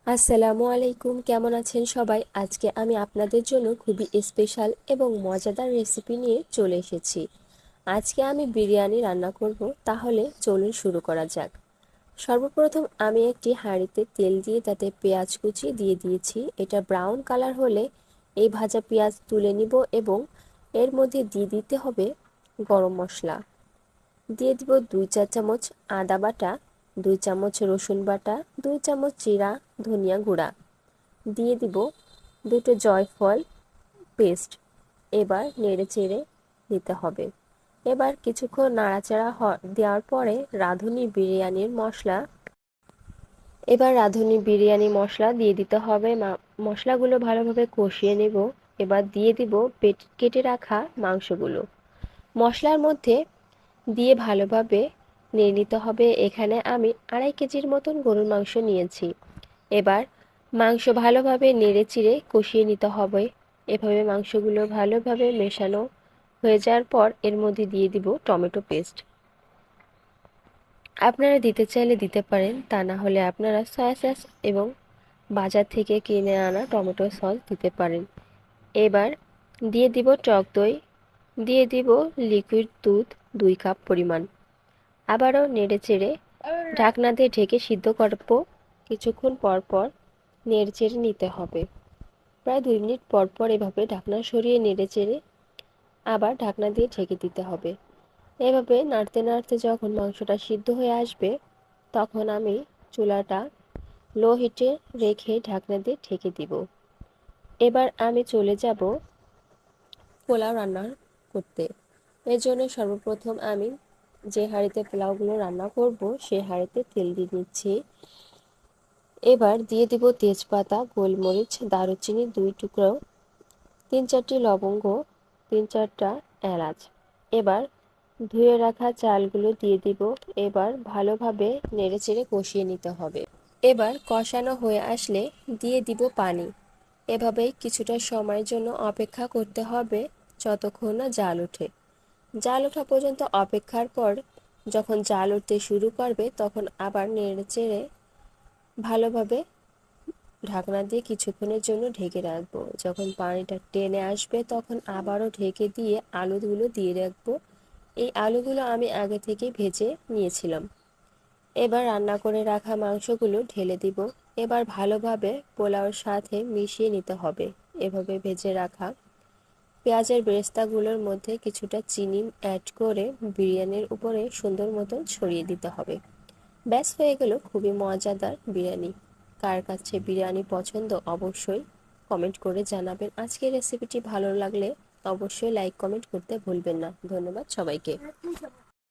আসসালামু আলাইকুম, কেমন আছেন সবাই? আজকে আমি আপনাদের জন্য খুবই স্পেশাল এবং মজাদার রেসিপি নিয়ে চলে এসেছি। আজকে আমি বিরিয়ানি রান্না করব, তাহলে চলুন শুরু করা যাক। সর্বপ্রথম আমি একটি হাঁড়িতে তেল দিয়ে তাতে পেঁয়াজ কুচি দিয়ে দিয়েছি। এটা ব্রাউন কালার হলে এই ভাজা পেঁয়াজ তুলে নিব এবং এর মধ্যে দিয়ে দিতে হবে গরম মশলা। দিয়ে দিব 2 চা চামচ আদা বাটা, 2 চামচ রসুন বাটা, 2 চামচ জিরা ধনিয়া গুঁড়া, দিয়ে দিব দুটো জয়ফল পেস্ট। এবার নেড়ে চেড়ে দিতে হবে। এবার কিছুক্ষণ নাড়াচাড়া দেওয়ার পরে রাঁধুনি বিরিয়ানি মশলা দিয়ে দিতে হবে। মশলাগুলো ভালোভাবে কষিয়ে নেব। এবার দিয়ে দিব কেটে রাখা মাংসগুলো মশলার মধ্যে দিয়ে ভালোভাবে নেড়ে নিতে হবে। এখানে আমি 2.5 কেজির মতন গরুর মাংস নিয়েছি। এবার মাংস ভালোভাবে নেড়ে চিড়ে কষিয়ে নিতে হবে। এভাবে মাংসগুলো ভালোভাবে মেশানো হয়ে যাওয়ার পর এর মধ্যে দিয়ে দিব টমেটো পেস্ট। আপনারা দিতে চাইলে দিতে পারেন, তা না হলে আপনারা সয়া সস এবং বাজার থেকে কিনে আনা টমেটো সস দিতে পারেন। এবার দিয়ে দিব টক দই, দিয়ে দিব লিকুইড দুধ 2 কাপ পরিমাণ। আবারও নেড়ে চেড়ে ঢাকনা দিয়ে ঢেকে সিদ্ধ করব। কিছুক্ষণ পর পর নেড়ে চেড়ে নিতে হবে। প্রায় 2 মিনিট পর পর এভাবে ঢাকনা সরিয়ে নেড়ে চেড়ে আবার ঢাকনা দিয়ে ঢেকে দিতে হবে। এভাবে নাড়তে নাড়তে যখন মাংসটা সিদ্ধ হয়ে আসবে, তখন আমি চুলাটা লো হিটে রেখে ঢাকনা দিয়ে ঢেকে দিব। এবার আমি চলে যাব পোলাও রান্না করতে। এর জন্য সর্বপ্রথম আমি যে হাঁড়িতে পোলাওগুলো রান্না করব সেই হাঁড়িতে তেল দিয়ে দিচ্ছি। এবার দিয়ে দিব তেজপাতা, গোলমরিচ, দারুচিনি 2 টুকরো, 3-4টি লবঙ্গ, 3-4টা এলাচ। এবার ধুয়ে রাখা চালগুলো দিয়ে দিব। এবার ভালোভাবে নেড়েচেড়ে কষিয়ে নিতে হবে। এবার কষানো হয়ে আসলে দিয়ে দিব পানি। এভাবেই কিছুটা সময়ের জন্য অপেক্ষা করতে হবে যতক্ষণ না জাল ওঠে। জাল ওঠা পর্যন্ত অপেক্ষার পর যখন জাল উঠতে শুরু করবে, তখন আবার নেড়েচেড়ে ভালোভাবে ঢাকনা দিয়ে কিছুক্ষণের জন্য ঢেকে রাখবো। যখন পানিটা টেনে আসবে তখন আবারও ঢেকে দিয়ে আলুগুলো দিয়ে রাখবো। এই আলুগুলো আমি আগে থেকে ভেজে নিয়েছিলাম। এবার রান্না করে রাখা মাংসগুলো ঢেলে দিব। এবার ভালোভাবে পোলাওর সাথে মিশিয়ে নিতে হবে। এভাবে ভেজে রাখা পেঁয়াজের বেরেস্তাগুলোর মধ্যে কিছুটা চিনি অ্যাড করে বিরিয়ানির উপরে সুন্দর মতো ছড়িয়ে দিতে হবে। ব্যাস হয়ে গেল খুবই মজাদার বিরিয়ানি। কার কাছে বিরিয়ানি পছন্দ অবশ্যই কমেন্ট করে জানাবেন। আজকের রেসিপিটি ভালো লাগলে অবশ্যই লাইক কমেন্ট করতে ভুলবেন না। ধন্যবাদ সবাইকে।